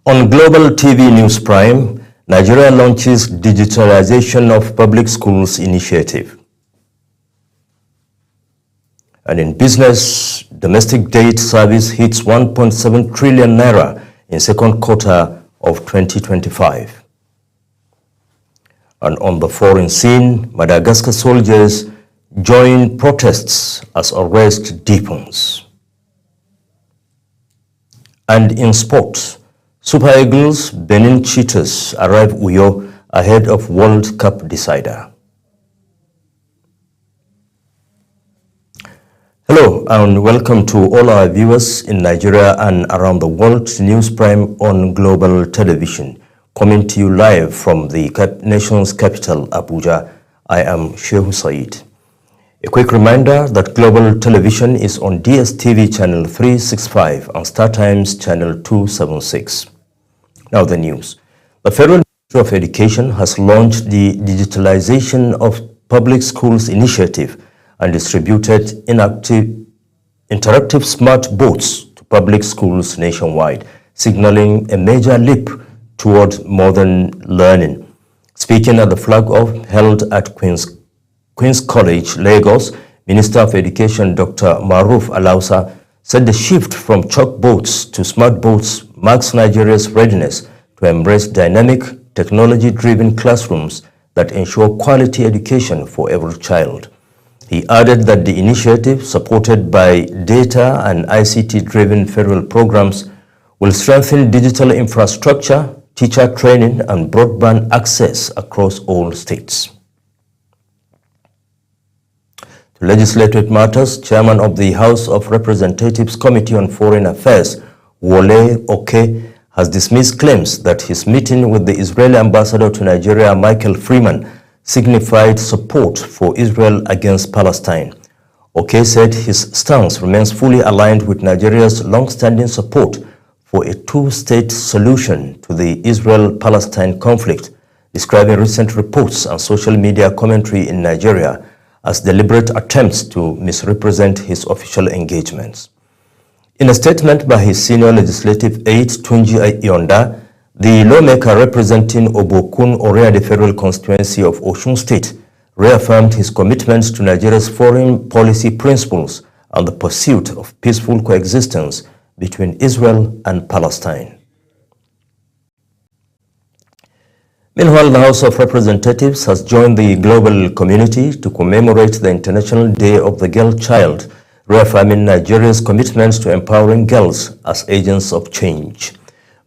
On Global TV News Prime, Nigeria launches digitalization of public schools initiative. And in business, domestic debt service hits 1.7 trillion naira in second quarter of 2025. And on the foreign scene, Madagascar soldiers join protests as unrest deepens. And in sports, Super Eagles Benin Cheetahs arrive Uyo ahead of World Cup decider. Hello and welcome to all our viewers in Nigeria and around the world to News Prime on Global Television, coming to you live from the nation's capital, Abuja. I am Shehu Said. A quick reminder that Global Television is on DSTV channel 365 and StarTimes channel 276. Now the news. The Federal Ministry of Education has launched the Digitalization of Public Schools initiative and distributed interactive smart boards to public schools nationwide, signaling a major leap toward modern learning. Speaking at the flag-off held at Queen's College, Lagos, Minister of Education Dr. Maruf Alausa said the shift from chalkboards to smart boards marks Nigeria's readiness to embrace dynamic, technology-driven classrooms that ensure quality education for every child. He added that the initiative, supported by data and ICT-driven federal programs, will strengthen digital infrastructure, teacher training, and broadband access across all states. To legislative matters, Chairman of the House of Representatives Committee on Foreign Affairs, Wole Oke, has dismissed claims that his meeting with the Israeli ambassador to Nigeria, Michael Freeman, signified support for Israel against Palestine. Oke said his stance remains fully aligned with Nigeria's long-standing support for a two-state solution to the Israel-Palestine conflict, describing recent reports and social media commentary in Nigeria as deliberate attempts to misrepresent his official engagements. In a statement by his senior legislative aide, Tunji Iyonda, the lawmaker representing Obokun Oreade Federal Constituency of Osun State reaffirmed his commitment to Nigeria's foreign policy principles and the pursuit of peaceful coexistence between Israel and Palestine. Meanwhile, the House of Representatives has joined the global community to commemorate the International Day of the Girl Child, reaffirming Nigeria's commitment to empowering girls as agents of change.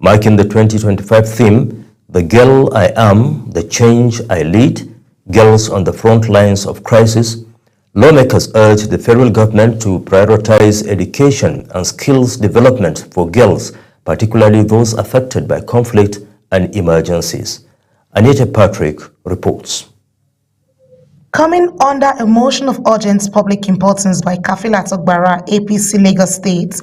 Marking the 2025 theme, The Girl I Am, The Change I Lead, Girls on the Front Lines of Crisis, lawmakers urged the federal government to prioritize education and skills development for girls, particularly those affected by conflict and emergencies. Anita Patrick reports. Coming under a motion of urgent public importance by Kafilat Ogbara, APC Lagos State,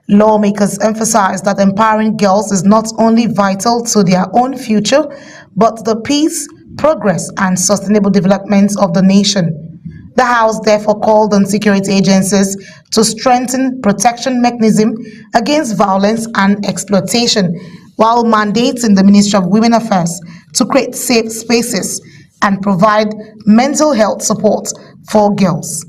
lawmakers emphasized that empowering girls is not only vital to their own future, but the peace, progress, and sustainable development of the nation. The House therefore called on security agencies to strengthen protection mechanism against violence and exploitation, while mandating the Ministry of Women Affairs to create safe spaces and provide mental health support for girls.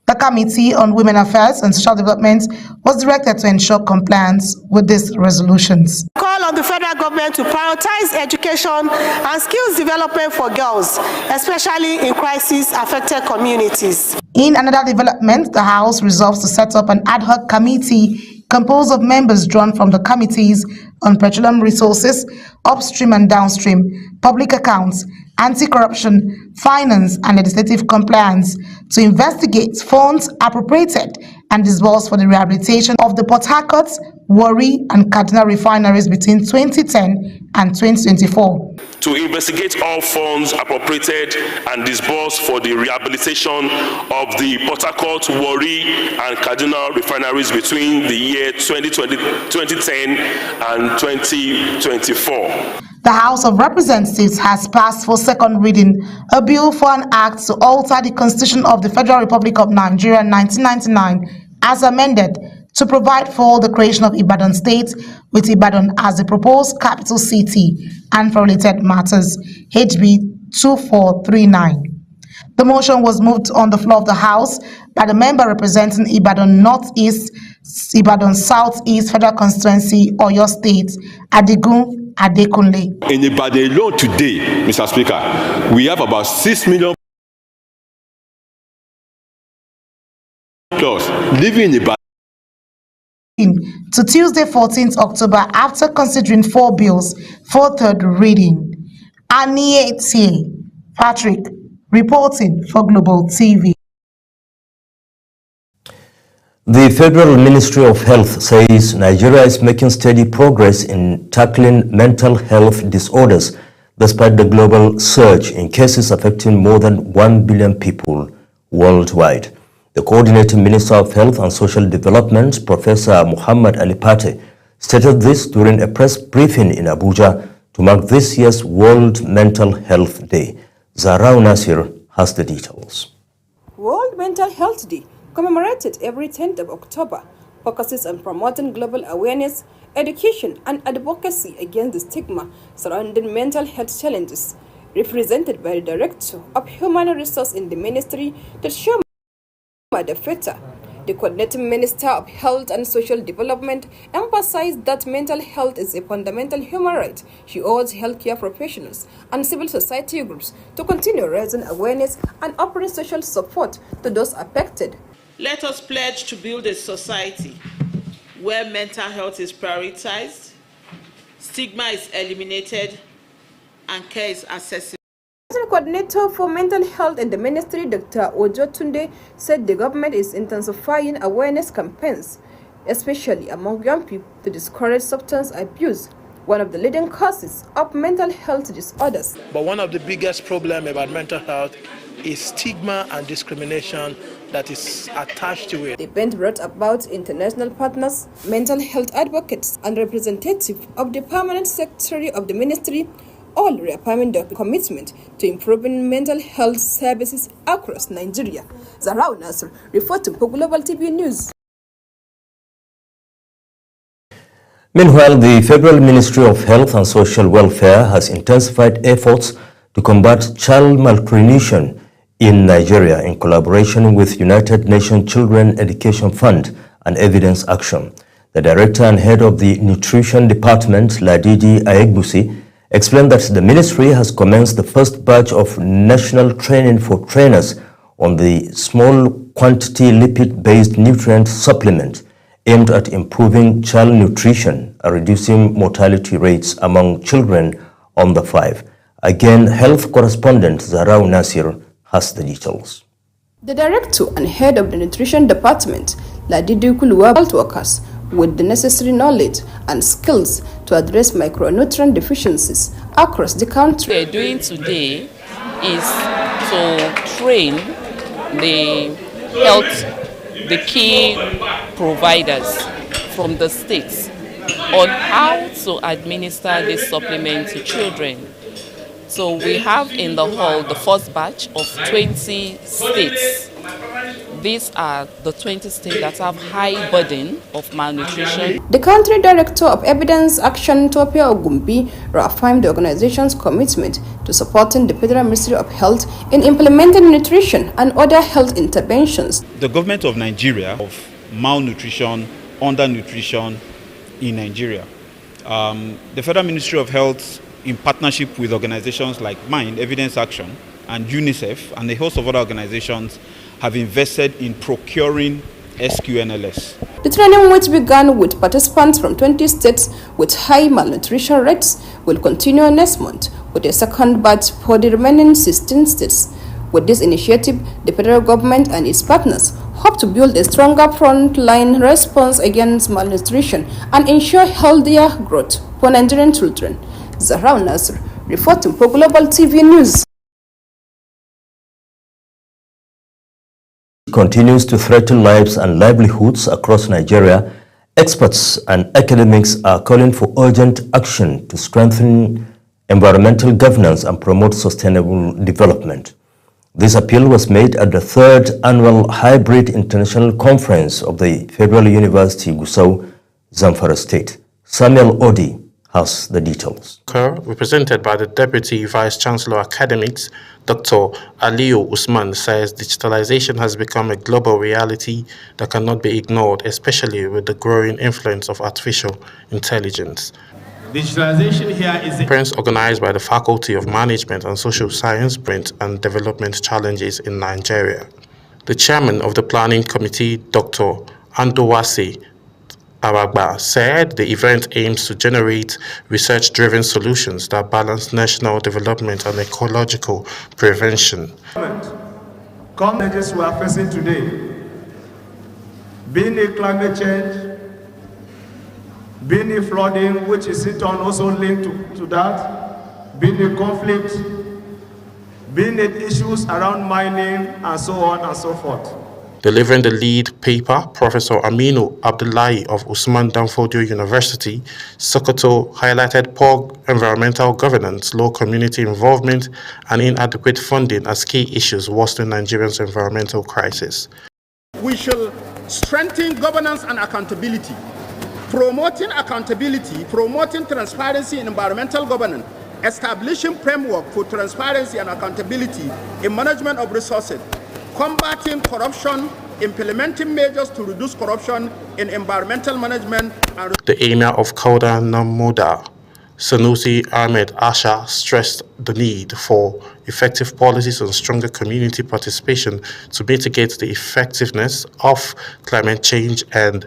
The Committee on Women Affairs and Social Development was directed to ensure compliance with these resolutions. Call on the federal government to prioritize education and skills development for girls, especially in crisis-affected communities. In another development, the House resolves to set up an ad hoc committee composed of members drawn from the committees on petroleum resources, upstream and downstream, public accounts, anti-corruption, finance, and legislative compliance to investigate funds appropriated and disbursed for the rehabilitation of the Port Harcourt, Warri, and Kaduna refineries between 2010 and 2024. To investigate all funds appropriated and disbursed for the rehabilitation of the Port Harcourt, Warri, and Kaduna refineries between the year 2010 and 2024. The House of Representatives has passed for second reading a bill for an act to alter the Constitution of the Federal Republic of Nigeria 1999 as amended to provide for the creation of Ibadan State with Ibadan as the proposed capital city and for related matters, HB 2439. The motion was moved on the floor of the House by the member representing Ibadan Northeast, Ibadan Southeast Federal Constituency, Oyo State, Adigun Adekunle. In Ibadan alone today, Mr. Speaker, we have about 6 million plus living in Ibadan. To Tuesday, 14th October, after considering 4 bills for third reading. Aniete Patrick, reporting for Global TV. The Federal Ministry of Health says Nigeria is making steady progress in tackling mental health disorders despite the global surge in cases affecting more than 1 billion people worldwide. The Coordinating Minister of Health and Social Development, Professor Muhammad Ali Pate, stated this during a press briefing in Abuja to mark this year's World Mental Health Day. Zarau Nasir has the details. World Mental Health Day, commemorated every 10th of October, focuses on promoting global awareness, education, and advocacy against the stigma surrounding mental health challenges, represented by the Director of Human Resources in the Ministry, Tashoma Feta. The Coordinating Minister of Health and Social Development emphasized that mental health is a fundamental human right. She urged healthcare professionals and civil society groups to continue raising awareness and offering social support to those affected. Let us pledge to build a society where mental health is prioritized, stigma is eliminated, and care is accessible. The Coordinator for Mental Health in the Ministry, Dr. Ojo Tunde, said the government is intensifying awareness campaigns, especially among young people, to discourage substance abuse, one of the leading causes of mental health disorders. But one of the biggest problems about mental health is stigma and discrimination that is attached to it. The event brought about international partners, mental health advocates, and representatives of the Permanent Secretary of the Ministry, all reaffirming their commitment to improving mental health services across Nigeria. Zarau Nasir, reporting for Global TV News. Meanwhile, the Federal Ministry of Health and Social Welfare has intensified efforts to combat child malnutrition in Nigeria in collaboration with United Nations Children Education Fund and Evidence Action. The Director and Head of the Nutrition Department, Ladidi Ayegbusi, explained that the ministry has commenced the first batch of national training for trainers on the small quantity lipid-based nutrient supplement aimed at improving child nutrition and reducing mortality rates among children under 5. Again, health correspondent Zarau Nasir has the details. The Director and Head of the Nutrition Department, Ladidi Kuluwa, health workers with the necessary knowledge and skills to address micronutrient deficiencies across the country. What we're doing today is to train the key providers from the states on how to administer this supplement to children. So we have in the hall the first batch of 20 states. These are the 20 states that have high burden of malnutrition. The country director of Evidence Action, Topia Ogumbi, reaffirmed the organization's commitment to supporting the Federal Ministry of Health in implementing nutrition and other health interventions. The government of Nigeria of malnutrition, undernutrition in Nigeria. The Federal Ministry of Health, in partnership with organizations like mine, Evidence Action, and UNICEF, and a host of other organizations, have invested in procuring SQNLS. The training, which began with participants from 20 states with high malnutrition rates, will continue next month with a second batch for the remaining 16 states. With this initiative, the federal government and its partners hope to build a stronger frontline response against malnutrition and ensure healthier growth for Nigerian children. Zarau Nasir, reporting for Global TV News. Continues to threaten lives and livelihoods across Nigeria, experts and academics are calling for urgent action to strengthen environmental governance and promote sustainable development. This appeal was made at the third annual Hybrid International Conference of the Federal University Gusau, Zamfara State. Samuel Odi has the details. Represented by the Deputy Vice-Chancellor Academics, Dr. Aliyu Usman, says digitalization has become a global reality that cannot be ignored, especially with the growing influence of artificial intelligence. Digitalization here is Conference organized by the Faculty of Management and Social Science, Print and Development Challenges in Nigeria. The chairman of the planning committee, Dr. Andowase Abagba, said the event aims to generate research-driven solutions that balance national development and ecological prevention. Challenges we are facing today, being a climate change, being a flooding, which is in turn also linked to that, being a conflict, being issues around mining, and so on and so forth. Delivering the lead paper, Professor Aminu Abdullahi of Usman Danfodio University, Sokoto, highlighted poor environmental governance, low community involvement, and inadequate funding as key issues worsening Nigeria's environmental crisis. We shall strengthen governance and accountability, promoting accountability, promoting transparency in environmental governance, establishing framework for transparency and accountability in management of resources, combating corruption, implementing measures to reduce corruption in environmental management. And the Emir of Kauda Namuda, Sanusi Ahmed Asha, stressed the need for effective policies and stronger community participation to mitigate the effectiveness of climate change and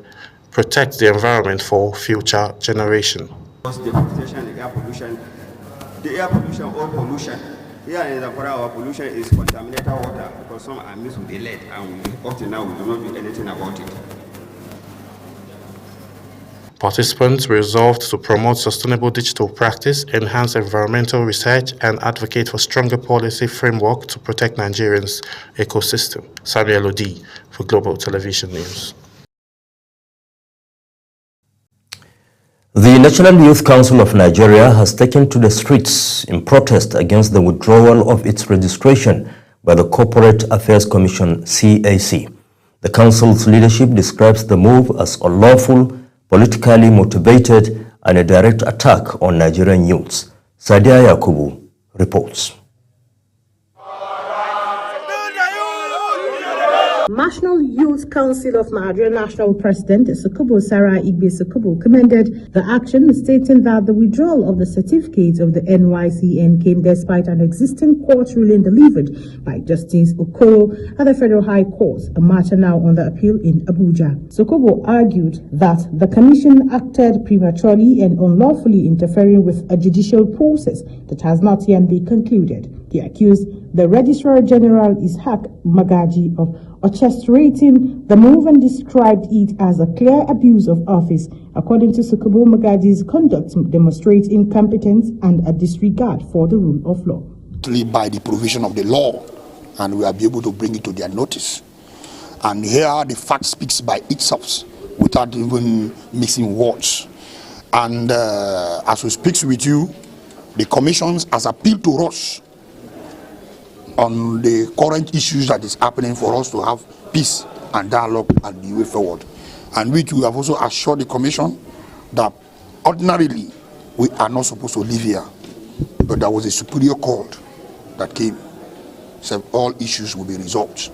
protect the environment for future generations. The air pollution or pollution. Here in Zamfara, our pollution is contaminated water because some are mixed with the lead, and up to now we do not do anything about it. Participants resolved to promote sustainable digital practice, enhance environmental research, and advocate for stronger policy framework to protect Nigerians' ecosystem. Samuel Odi for Global Television News. The National Youth Council of Nigeria has taken to the streets in protest against the withdrawal of its registration by the Corporate Affairs Commission, CAC. The council's leadership describes the move as unlawful, politically motivated, and a direct attack on Nigerian youths. Sadia Yakubu reports. National Youth Council of Nigeria National President Sukubu Sarah Igbe Sukubu commended the action, stating that the withdrawal of the certificate of the NYCN came despite an existing court ruling delivered by Justice Okoro at the Federal High Court, a matter now on the appeal in Abuja. Sukubu argued that the commission acted prematurely and unlawfully, interfering with a judicial process that has not yet been concluded. He accused the Registrar General Ishaq Magaji of orchestrating the move and described it as a clear abuse of office. According to Sukubu, Magaji's conduct demonstrates incompetence and a disregard for the rule of law. By the provision of the law, and we will be able to bring it to their notice. And here the fact speaks by itself without even mixing words. And as we speak with you, the commission has appealed to us on the current issues that is happening for us to have peace and dialogue and the way forward. And which we have also assured the commission that ordinarily we are not supposed to live here. But there was a superior court that came, said all issues will be resolved.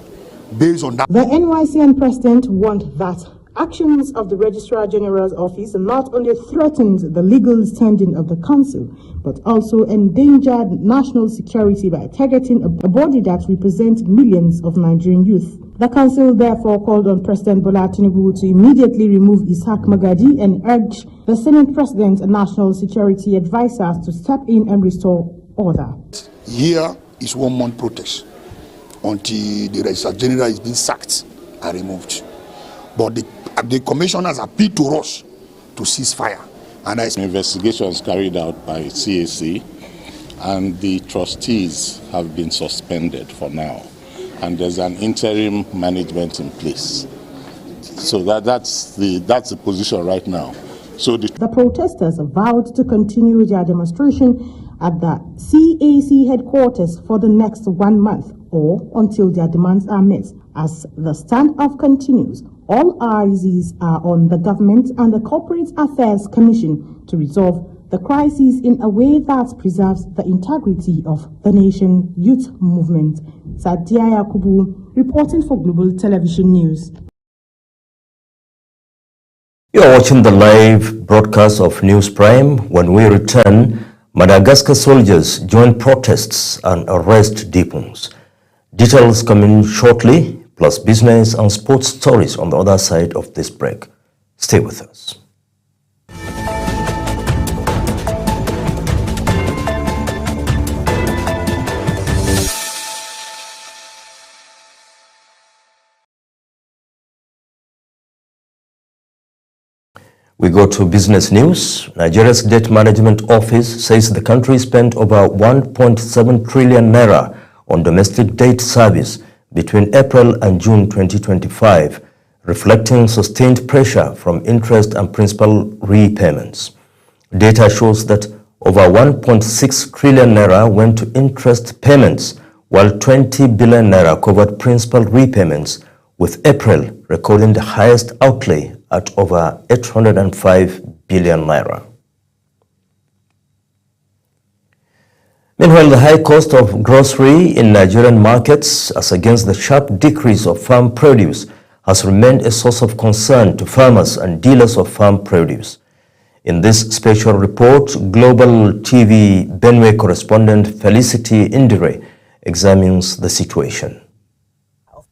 Based on that, the NYCN president warned that actions of the Registrar General's office not only threatened the legal standing of the council, but also endangered national security by targeting a body that represents millions of Nigerian youth. The council therefore called on President Bola Tinubu to immediately remove Ishaq Magaji and urged the Senate President and National Security Advisors to step in and restore order. Here is 1 month protest until the Registrar General is being sacked and removed. But the commission has appealed to us to cease fire. And investigations carried out by CAC, and the trustees have been suspended for now. And there's an interim management in place. So that's the position right now. So the protesters vowed to continue their demonstration at the CAC headquarters for the next 1 month. or until their demands are met. As the standoff continues, all eyes are on the government and the Corporate Affairs Commission to resolve the crisis in a way that preserves the integrity of the nation youth movement. Sadia Yakubu, reporting for Global Television News. You are watching the live broadcast of News Prime. When we return, Madagascar soldiers join protests and arrest depots. Details coming shortly, plus business and sports stories on the other side of this break. Stay with us. We go to business news. Nigeria's Debt Management Office says the country spent over 1.7 trillion naira on domestic debt service between April and June 2025, reflecting sustained pressure from interest and principal repayments. Data shows that over 1.6 trillion naira went to interest payments, while 20 billion naira covered principal repayments, with April recording the highest outlay at over 805 billion naira. Meanwhile, the high cost of grocery in Nigerian markets, as against the sharp decrease of farm produce, has remained a source of concern to farmers and dealers of farm produce. In this special report, Global TV Benue correspondent Felicity Indire examines the situation.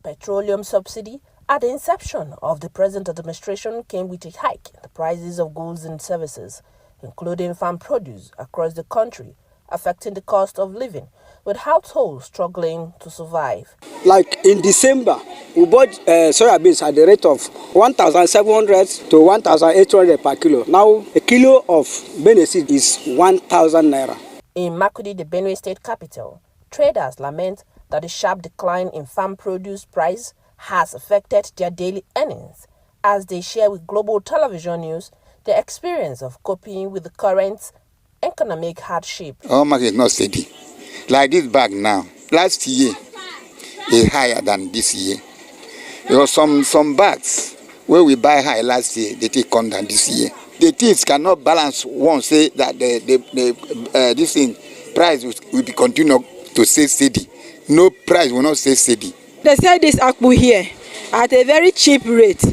Petroleum subsidy at the inception of the present administration came with a hike in the prices of goods and services, including farm produce across the country, affecting the cost of living, with households struggling to survive. Like in December, we bought soya beans at the rate of 1,700 to 1,800 per kilo. Now, a kilo of Benue seed is 1,000 naira. In Makurdi, the Benue state capital, traders lament that the sharp decline in farm produce price has affected their daily earnings, as they share with Global Television News the experience of coping with the current economic hardship. Our market is not steady. Like this bag now, last year is higher than this year. There were some bags where we buy high last year, they take on than this year. The thieves cannot balance one, say that this thing price will be continue to stay steady. No price will not stay steady. They sell this akpu here at a very cheap rate.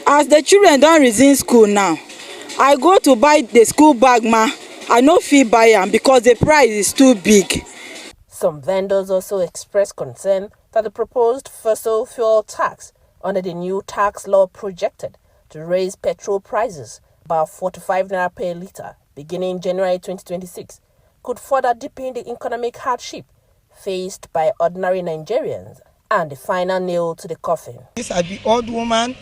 As the children don't resume school now, I go to buy the school bag, I no fee buy am because the price is too big. Some vendors also expressed concern that the proposed fossil fuel tax under the new tax law projected to raise petrol prices about 45 naira per litre beginning January 2026 could further deepen the economic hardship faced by ordinary Nigerians and the final nail to the coffin. This are the old woman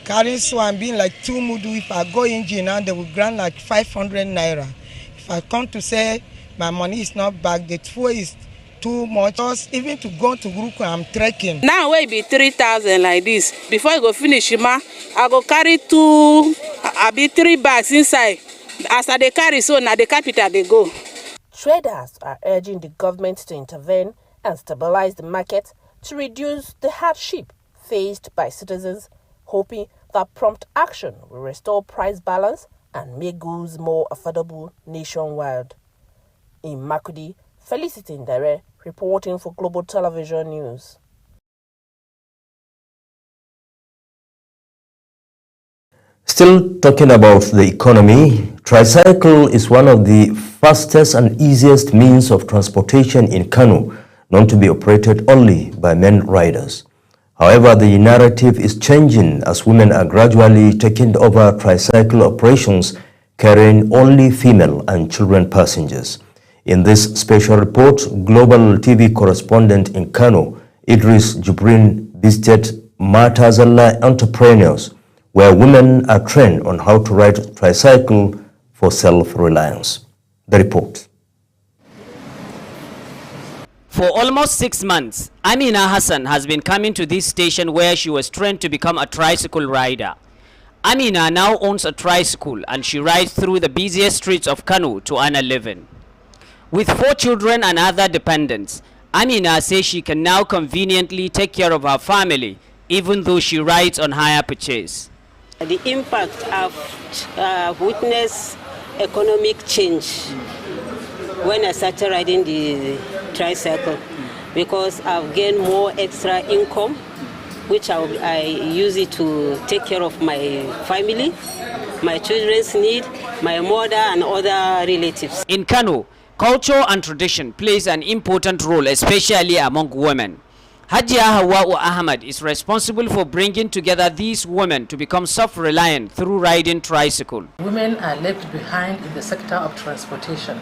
carrying swan being like 2 mudu. If I go in now, they will grant like 500 naira. If I come to say my money is not back, the fuel is too much. Just even to go to Guruku, I'm trekking. Now we be 3,000 like this. Before I go finish, I go carry 3 bags inside. As I they carry, so now the capital they go. Traders are urging the government to intervene and stabilize the market to reduce the hardship faced by citizens, hoping that prompt action will restore price balance and make goods more affordable nationwide. In Makurdi, Felicity Indire reporting for Global Television News. Still talking about the economy, tricycle is one of the fastest and easiest means of transportation in Kano, known to be operated only by men riders. However, the narrative is changing as women are gradually taking over tricycle operations, carrying only female and children passengers. In this special report, Global TV correspondent in Kano, Idris Jubrin, visited Matazalla Entrepreneurs, where women are trained on how to ride tricycle for self-reliance. The report. For almost 6 months, Amina Hassan has been coming to this station where she was trained to become a tricycle rider. Amina now owns a tricycle and she rides through the busiest streets of Kano to earn a living. With 4 children and other dependents, Amina says she can now conveniently take care of her family, even though she rides on hire purchase. The impact of witnessed economic change when I started riding the tricycle, because I've gained more extra income, which I use it to take care of my family, my children's need, my mother and other relatives. In Kano, culture and tradition plays an important role, especially among women. Hajia Hawa'u Ahmad is responsible for bringing together these women to become self-reliant through riding tricycle. Women are left behind in the sector of transportation.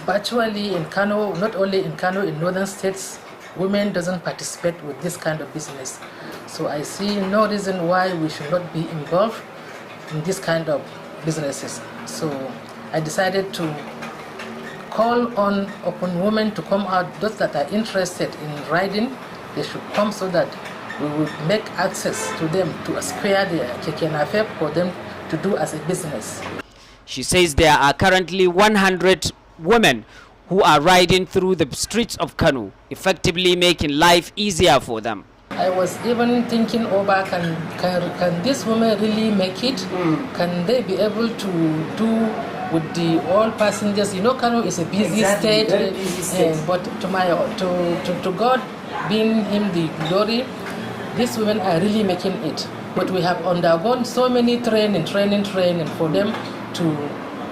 Virtually in Kano, not only in Kano, in northern states, women doesn't participate with this kind of business. So I see no reason why we should not be involved in this kind of businesses. So I decided to call upon women to come out. Those that are interested in riding, they should come so that we will make access to them to acquire their keke napep for them to do as a business. She says there are currently 100 women who are riding through the streets of Kano, effectively making life easier for them. I was even thinking over, can these women really make it? Can they be able to do with the all passengers? You know, Kano is a busy state, but to God being him the glory, these women are really making it. But we have undergone so many training for them to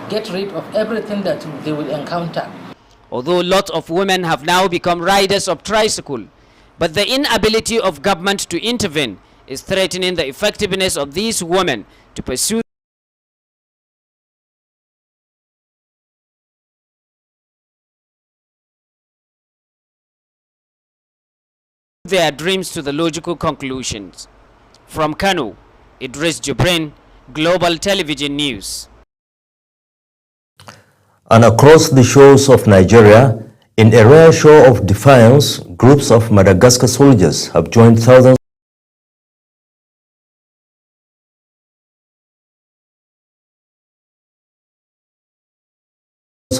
get rid of everything that they will encounter. Although lots of women have now become riders of tricycle, but the inability of government to intervene is threatening the effectiveness of these women to pursue their dreams to the logical conclusions. From Kano, Idris Jibrin, Global Television News. And across the shores of Nigeria, in a rare show of defiance, groups of Madagascar soldiers have joined thousands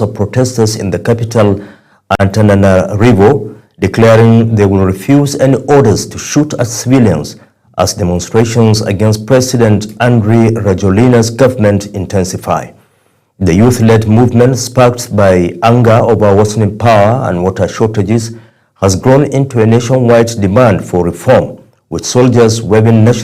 of protesters in the capital, Antananarivo, declaring they will refuse any orders to shoot at civilians as demonstrations against President Andry Rajoelina's government intensify. The youth-led movement, sparked by anger over worsening power and water shortages, has grown into a nationwide demand for reform, with soldiers waving national